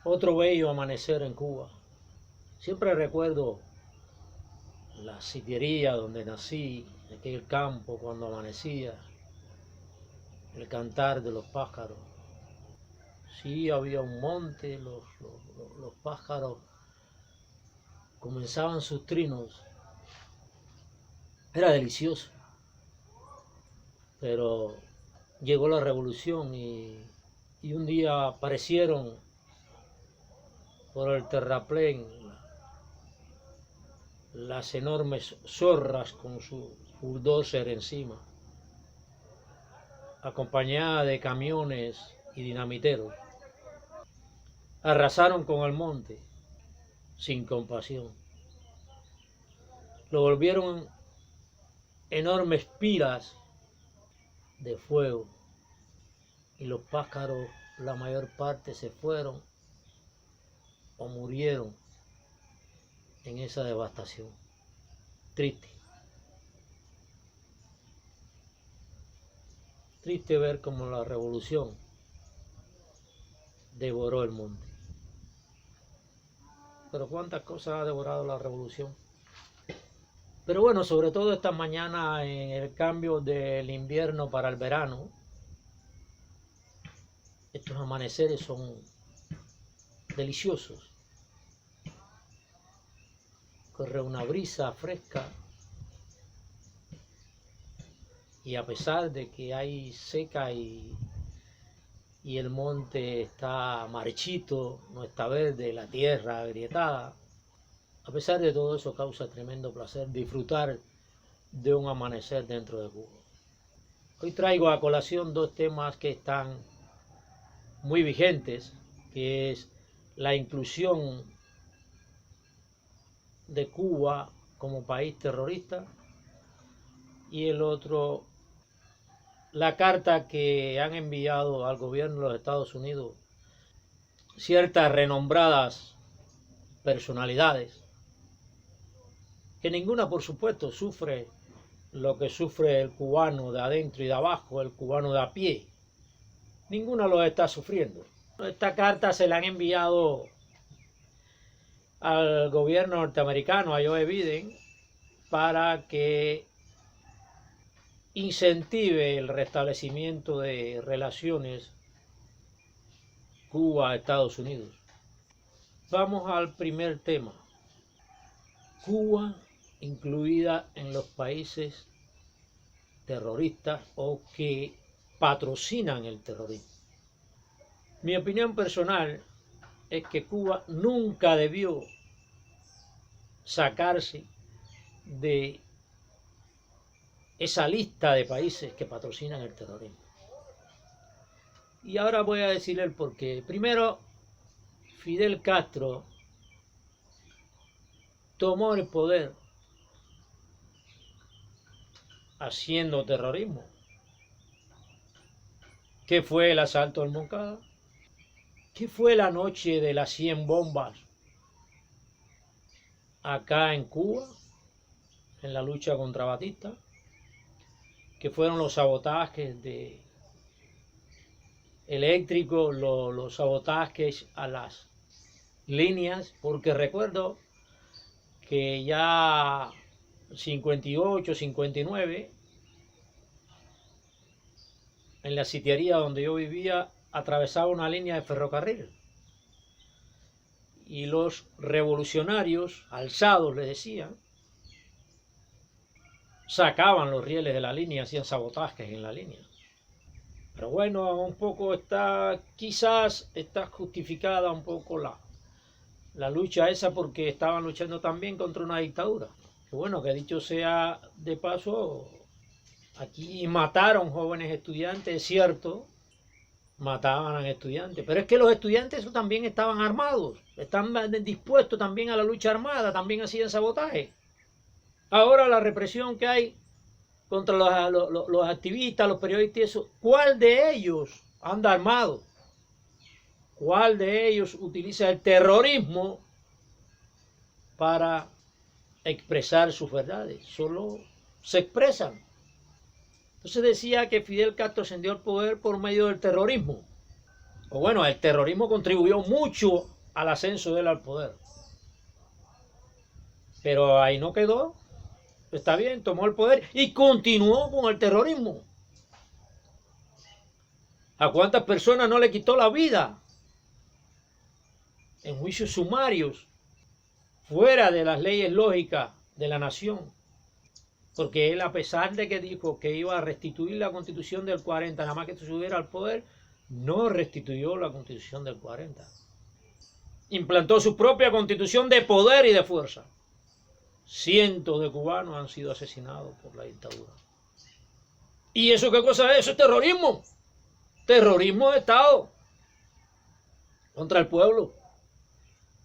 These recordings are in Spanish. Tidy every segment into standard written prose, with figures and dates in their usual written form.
Otro bello amanecer en Cuba. Siempre recuerdo la sitiería donde nací, aquel campo cuando amanecía, el cantar de los pájaros. Sí, había un monte, los pájaros comenzaban sus trinos. Era delicioso, pero llegó la revolución y un día aparecieron por el terraplén las enormes zorras con su bulldozer encima, acompañada de camiones y dinamiteros. Arrasaron con el monte sin compasión. Lo volvieron enormes pilas de fuego y los pájaros, la mayor parte, se fueron o murieron en esa devastación. Triste. Triste ver cómo la revolución devoró el monte. Pero cuántas cosas ha devorado la revolución. Pero bueno, sobre todo esta mañana en el cambio del invierno para el verano, estos amaneceres son deliciosos. Corre una brisa fresca y a pesar de que hay seca y el monte está marchito, no está verde, la tierra agrietada, a pesar de todo eso causa tremendo placer disfrutar de un amanecer dentro de Cuba. Hoy traigo a colación dos temas que están muy vigentes, que es la inclusión de Cuba como país terrorista y el otro, la carta que han enviado al gobierno de los Estados Unidos ciertas renombradas personalidades, que ninguna, por supuesto, sufre lo que sufre el cubano de adentro y de abajo, el cubano de a pie. Ninguna lo está sufriendo. Esta carta se la han enviado al gobierno norteamericano, a Joe Biden, para que incentive el restablecimiento de relaciones Cuba-Estados Unidos. Vamos al primer tema. Cuba incluida en los países terroristas o que patrocinan el terrorismo. Mi opinión personal es que Cuba nunca debió sacarse de esa lista de países que patrocinan el terrorismo. Y ahora voy a decir el porqué. Primero, Fidel Castro tomó el poder haciendo terrorismo. ¿Qué fue el asalto al Moncada? ¿Qué fue la noche de las 100 bombas acá en Cuba, en la lucha contra Batista? ¿Qué fueron los sabotajes eléctricos, los sabotajes a las líneas? Porque recuerdo que ya 58, 59, en la sitiería donde yo vivía, atravesaba una línea de ferrocarril. Y los revolucionarios, alzados, les decían, sacaban los rieles de la línea, hacían sabotajes en la línea. Pero bueno, un poco quizás está justificada un poco la lucha esa, porque estaban luchando también contra una dictadura. Que bueno, que dicho sea de paso, aquí mataron jóvenes estudiantes, es cierto, mataban a estudiantes, pero es que los estudiantes también estaban armados, estaban dispuestos también a la lucha armada, también hacían sabotaje. Ahora la represión que hay contra los activistas, los periodistas y eso, ¿cuál de ellos anda armado? ¿Cuál de ellos utiliza el terrorismo para expresar sus verdades? Solo se expresan. Entonces decía que Fidel Castro ascendió al poder por medio del terrorismo. O bueno, el terrorismo contribuyó mucho al ascenso de él al poder. Pero ahí no quedó. Está bien, tomó el poder y continuó con el terrorismo. ¿A cuántas personas no le quitó la vida en juicios sumarios, fuera de las leyes lógicas de la nación? Porque él, a pesar de que dijo que iba a restituir la Constitución del 40, nada más que subiera al poder, no restituyó la Constitución del 40. Implantó su propia Constitución de poder y de fuerza. Cientos de cubanos han sido asesinados por la dictadura. ¿Y eso qué cosa es? Eso es terrorismo. Terrorismo de Estado contra el pueblo,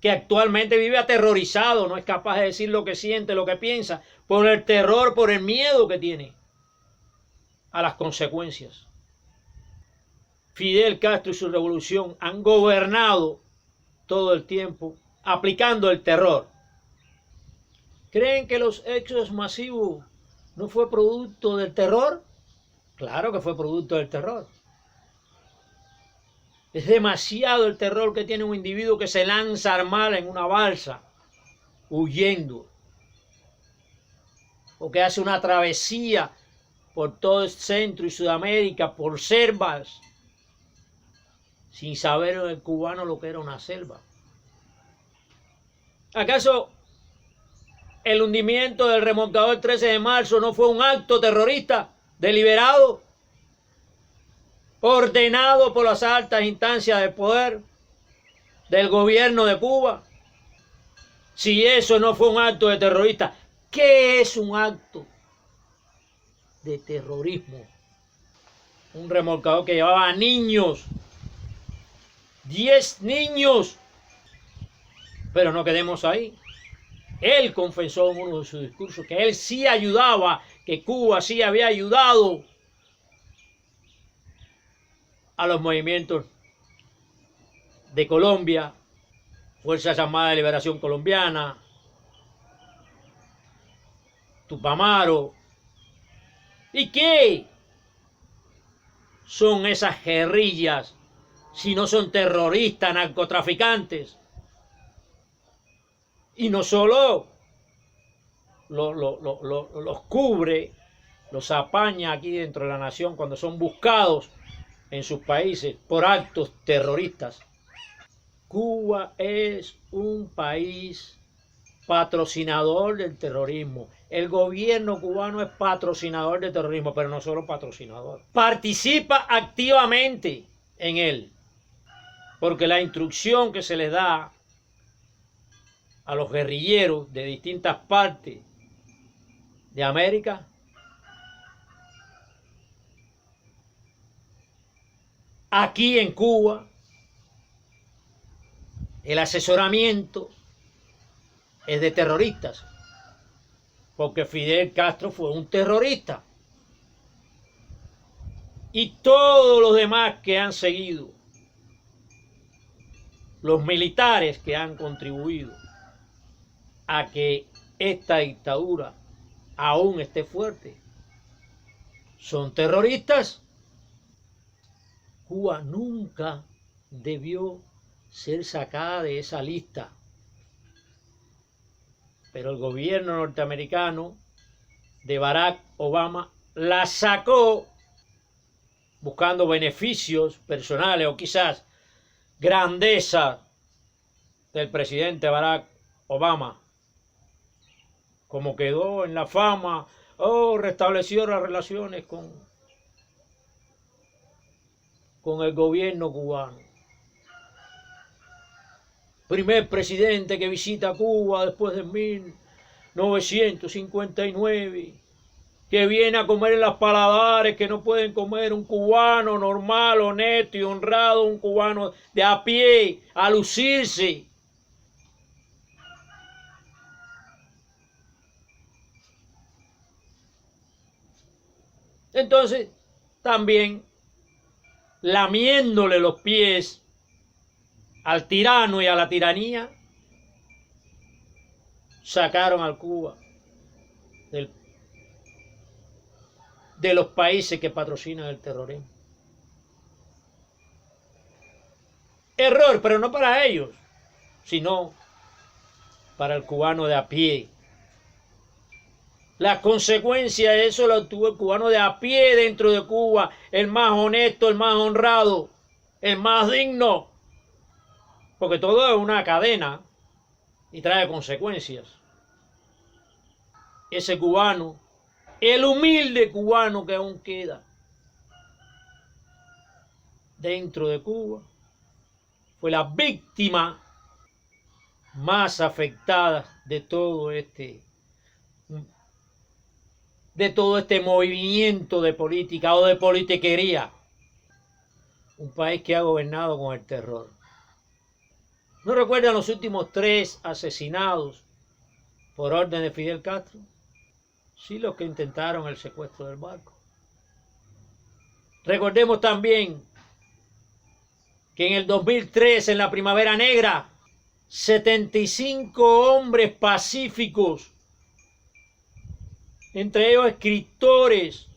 que actualmente vive aterrorizado, no es capaz de decir lo que siente, lo que piensa, por el terror, por el miedo que tiene a las consecuencias. Fidel Castro y su revolución han gobernado todo el tiempo aplicando el terror. ¿Creen que los éxodos masivos no fue producto del terror? Claro que fue producto del terror. Es demasiado el terror que tiene un individuo que se lanza a armar en una balsa, huyendo, o que hace una travesía por todo el Centro y Sudamérica, por selvas, sin saber el cubano lo que era una selva. ¿Acaso el hundimiento del remolcador 13 de marzo no fue un acto terrorista deliberado, ordenado por las altas instancias de poder del gobierno de Cuba? Si eso no fue un acto de terrorista, ¿qué es un acto de terrorismo? Un remolcador que llevaba niños, 10 niños. Pero no quedemos ahí. Él confesó en uno de sus discursos que él sí ayudaba, que Cuba sí había ayudado a los movimientos de Colombia, Fuerza Armada de Liberación Colombiana, Tupamaro. ¿Y qué son esas guerrillas si no son terroristas, narcotraficantes? Y no solo los cubre, los apaña aquí dentro de la nación cuando son buscados en sus países por actos terroristas. Cuba es un país patrocinador del terrorismo. El gobierno cubano es patrocinador del terrorismo, pero no solo patrocinador. Participa activamente en él, porque la instrucción que se les da a los guerrilleros de distintas partes de América aquí en Cuba, el asesoramiento es de terroristas, porque Fidel Castro fue un terrorista. Y todos los demás que han seguido, los militares que han contribuido a que esta dictadura aún esté fuerte, son terroristas. Cuba nunca debió ser sacada de esa lista. Pero el gobierno norteamericano de Barack Obama la sacó buscando beneficios personales o quizás grandeza del presidente Barack Obama. Como quedó en la fama, restableció las relaciones con el gobierno cubano. Primer presidente que visita Cuba después de 1959, que viene a comer en las paladares que no pueden comer un cubano normal, honesto y honrado, un cubano de a pie, a lucirse. Entonces, también lamiéndole los pies al tirano y a la tiranía, sacaron a Cuba de los países que patrocinan el terrorismo. Error, pero no para ellos, sino para el cubano de a pie. La consecuencia de eso la tuvo el cubano de a pie dentro de Cuba, el más honesto, el más honrado, el más digno, porque todo es una cadena y trae consecuencias. Ese cubano, el humilde cubano que aún queda dentro de Cuba, fue la víctima más afectada de todo este movimiento de política o de politiquería. Un país que ha gobernado con el terror. ¿No recuerdan los últimos 3 asesinados por orden de Fidel Castro? Sí, los que intentaron el secuestro del barco. Recordemos también que en el 2003, en la Primavera Negra, 75 hombres pacíficos, entre ellos escritores,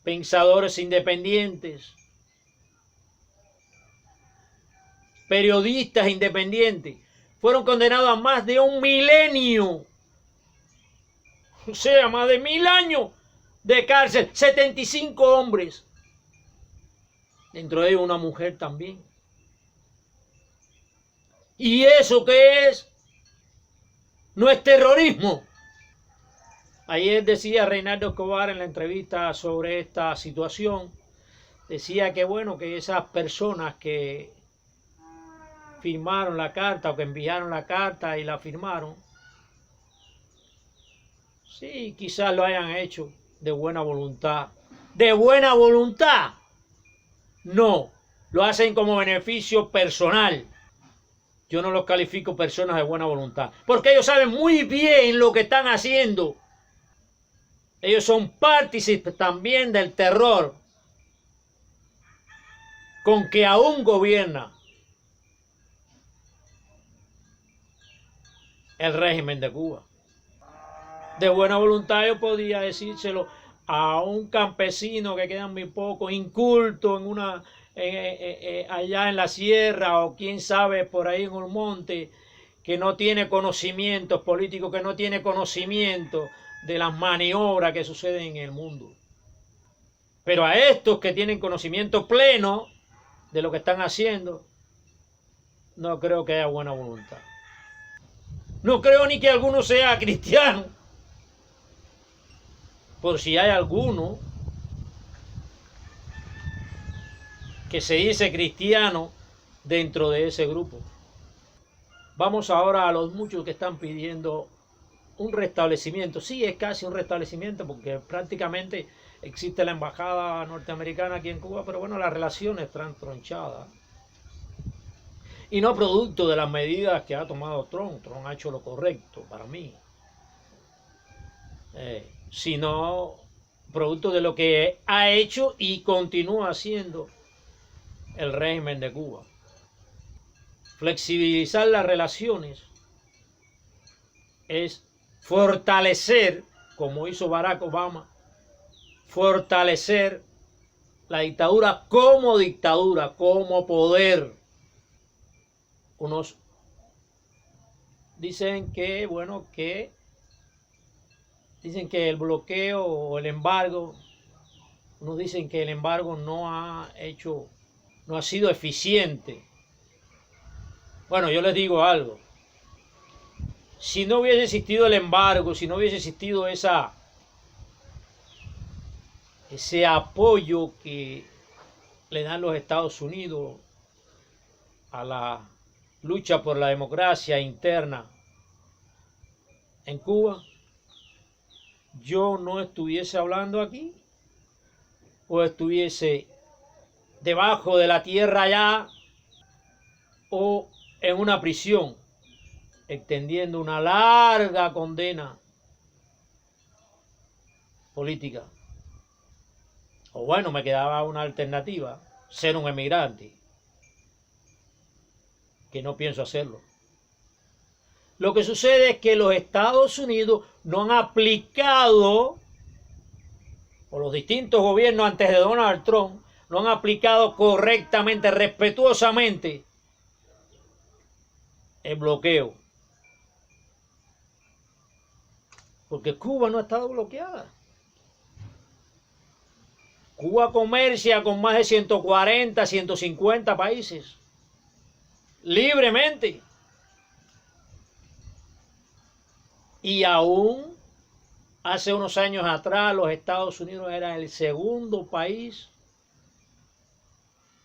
pensadores independientes, periodistas independientes, fueron condenados a más de 1 milenio, o sea, más de 1000 años de cárcel, 75 hombres, dentro de ellos una mujer también. ¿Y eso qué es? No es terrorismo. Ayer decía Reinaldo Escobar en la entrevista sobre esta situación, decía que bueno, que esas personas que firmaron la carta o que enviaron la carta y la firmaron, sí, quizás lo hayan hecho de buena voluntad. ¿De buena voluntad? No, lo hacen como beneficio personal. Yo no los califico personas de buena voluntad, porque ellos saben muy bien lo que están haciendo. Ellos son partícipes también del terror con que aún gobierna el régimen de Cuba. De buena voluntad yo podía decírselo a un campesino que queda muy poco, inculto allá en la sierra o quién sabe por ahí en un monte, que no tiene conocimientos políticos, que no tiene conocimiento de las maniobras que suceden en el mundo. Pero a estos que tienen conocimiento pleno de lo que están haciendo, no creo que haya buena voluntad. No creo ni que alguno sea cristiano, por si hay alguno que se dice cristiano dentro de ese grupo. Vamos ahora a los muchos que están pidiendo un restablecimiento. Sí, es casi un restablecimiento porque prácticamente existe la embajada norteamericana aquí en Cuba, pero bueno, las relaciones están tronchadas. Y no producto de las medidas que ha tomado Trump. Trump ha hecho lo correcto para mí. Sino producto de lo que ha hecho y continúa haciendo el régimen de Cuba. Flexibilizar las relaciones es fortalecer, como hizo Barack Obama, fortalecer la dictadura, como poder. Unos dicen que, bueno, dicen que el bloqueo o el embargo, unos dicen que el embargo no ha sido eficiente. Bueno, yo les digo algo. Si no hubiese existido el embargo, si no hubiese existido ese apoyo que le dan los Estados Unidos a la lucha por la democracia interna en Cuba, yo no estuviese hablando aquí, o estuviese debajo de la tierra allá, o en una prisión, extendiendo una larga condena política. O bueno, me quedaba una alternativa, ser un emigrante, que no pienso hacerlo. Lo que sucede es que los Estados Unidos no han aplicado, o los distintos gobiernos antes de Donald Trump, no han aplicado correctamente, respetuosamente, el bloqueo. Porque Cuba no ha estado bloqueada. Cuba comercia con más de 140, 150 países. Libremente. Y aún hace unos años atrás los Estados Unidos era el segundo país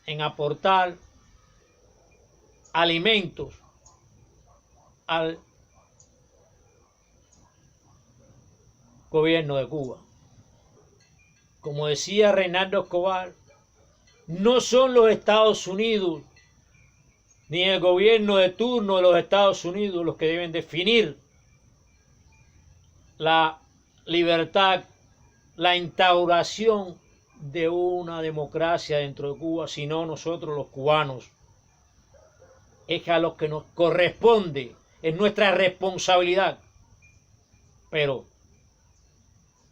en aportar alimentos al gobierno de Cuba. Como decía Reinaldo Escobar, no son los Estados Unidos ni el gobierno de turno de los Estados Unidos los que deben definir la libertad, la instauración de una democracia dentro de Cuba, sino nosotros los cubanos. Es a los que nos corresponde, es nuestra responsabilidad. Pero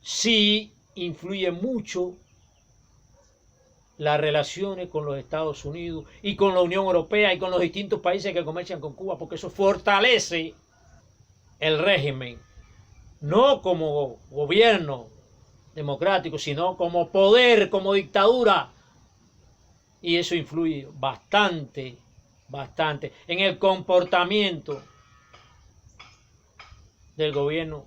sí influye mucho las relaciones con los Estados Unidos y con la Unión Europea y con los distintos países que comercian con Cuba, porque eso fortalece el régimen, no como gobierno democrático, sino como poder, como dictadura. Y eso influye bastante en el comportamiento del gobierno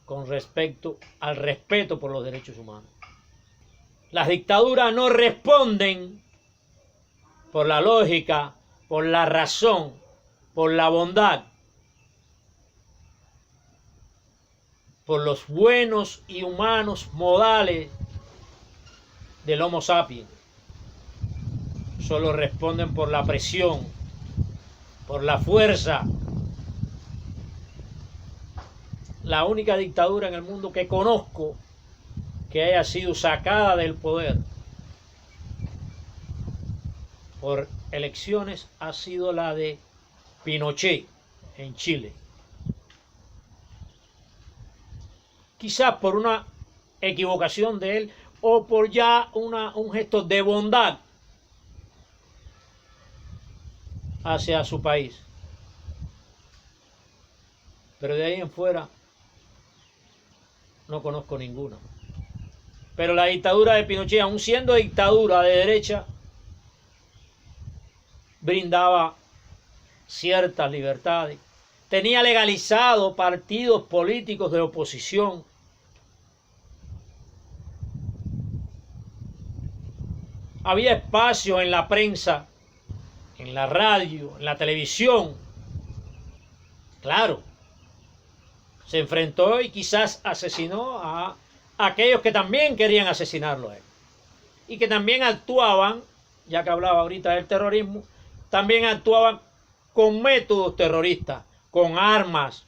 con respecto al respeto por los derechos humanos. Las dictaduras no responden por la lógica, por la razón, por la bondad, por los buenos y humanos modales del Homo sapiens. Solo responden por la presión, por la fuerza. La única dictadura en el mundo que conozco que haya sido sacada del poder por elecciones ha sido la de Pinochet en Chile. Quizás por una equivocación de él o por ya un gesto de bondad hacia su país. Pero de ahí en fuera no conozco ninguna. Pero la dictadura de Pinochet, aun siendo dictadura de derecha, brindaba ciertas libertades. Tenía legalizado partidos políticos de oposición. Había espacio en la prensa, en la radio, en la televisión. Claro, se enfrentó y quizás asesinó a aquellos que también querían asesinarlo a él. Y que también actuaban, ya que hablaba ahorita del terrorismo, también actuaban con métodos terroristas, con armas,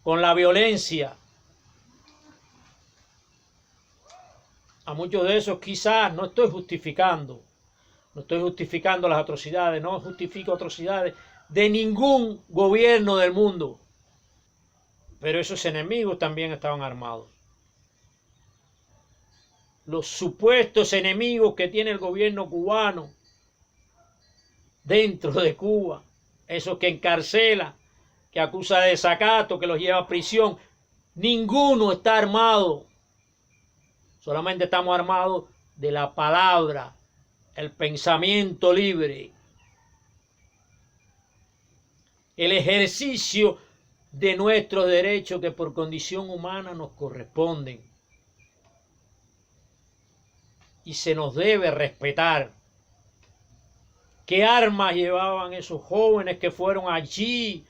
con la violencia. A muchos de esos quizás no estoy justificando las atrocidades, no justifico atrocidades de ningún gobierno del mundo. Pero esos enemigos también estaban armados. Los supuestos enemigos que tiene el gobierno cubano dentro de Cuba, esos que encarcela, que acusa de desacato, que los lleva a prisión, ninguno está armado. Solamente estamos armados de la palabra, el pensamiento libre, el ejercicio de nuestros derechos que por condición humana nos corresponden. Y se nos debe respetar. ¿Qué armas llevaban esos jóvenes que fueron allí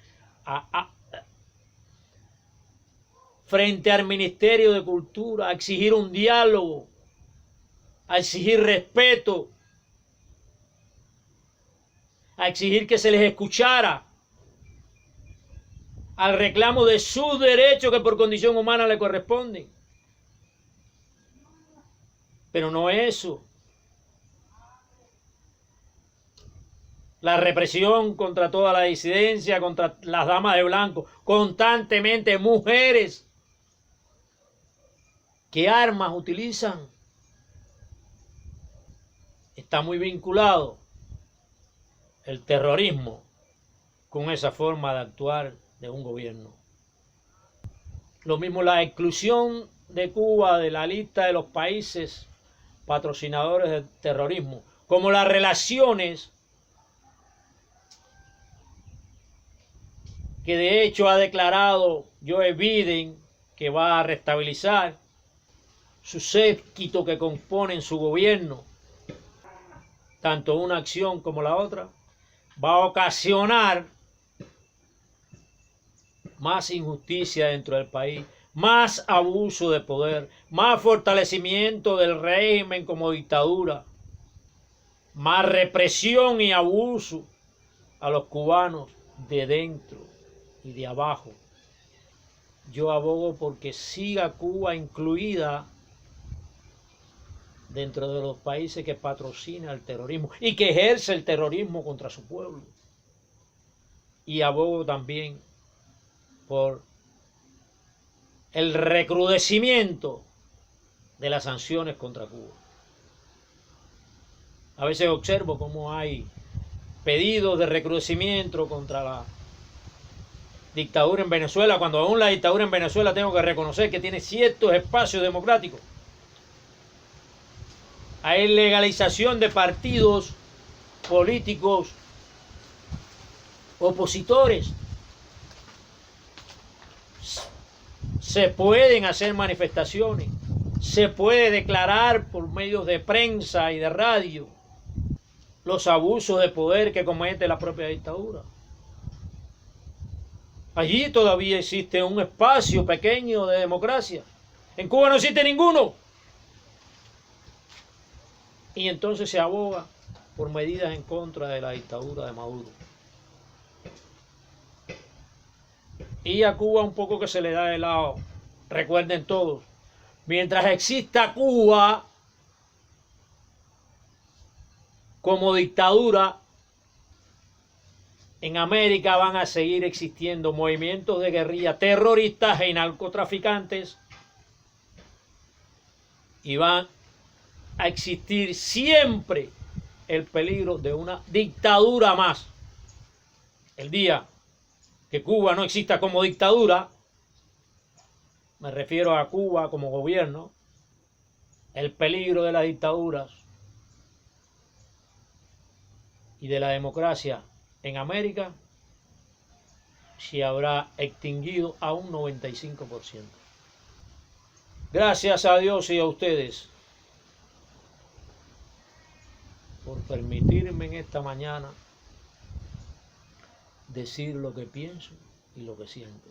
frente al Ministerio de Cultura a exigir un diálogo, a exigir respeto, a exigir que se les escuchara, al reclamo de sus derechos que por condición humana le corresponden? Pero no eso. La represión contra toda la disidencia, contra las damas de blanco, constantemente mujeres. ¿Qué armas utilizan? Está muy vinculado el terrorismo con esa forma de actuar de un gobierno. Lo mismo la exclusión de Cuba de la lista de los países patrocinadores del terrorismo, como las relaciones que de hecho ha declarado Joe Biden que va a restabilizar, su séquito que componen su gobierno, tanto una acción como la otra, va a ocasionar más injusticia dentro del país, más abuso de poder, más fortalecimiento del régimen como dictadura, más represión y abuso a los cubanos de dentro y de abajo. Yo abogo porque siga Cuba incluida dentro de los países que patrocina el terrorismo y que ejerce el terrorismo contra su pueblo. Y abogo también por el recrudecimiento de las sanciones contra Cuba. A veces observo cómo hay pedidos de recrudecimiento contra la dictadura en Venezuela, cuando aún la dictadura en Venezuela tengo que reconocer que tiene ciertos espacios democráticos. Hay legalización de partidos políticos opositores. Se pueden hacer manifestaciones, se puede declarar por medios de prensa y de radio los abusos de poder que comete la propia dictadura. Allí todavía existe un espacio pequeño de democracia. En Cuba no existe ninguno. Y entonces se aboga por medidas en contra de la dictadura de Maduro. Y a Cuba un poco que se le da de lado. Recuerden todos, mientras exista Cuba como dictadura, en América van a seguir existiendo movimientos de guerrilla terroristas y narcotraficantes, y van a existir siempre el peligro de una dictadura más. El día que Cuba no exista como dictadura, me refiero a Cuba como gobierno, el peligro de las dictaduras y de la democracia en América se habrá extinguido a un 95%. Gracias a Dios y a ustedes por permitirme en esta mañana decir lo que pienso y lo que siento.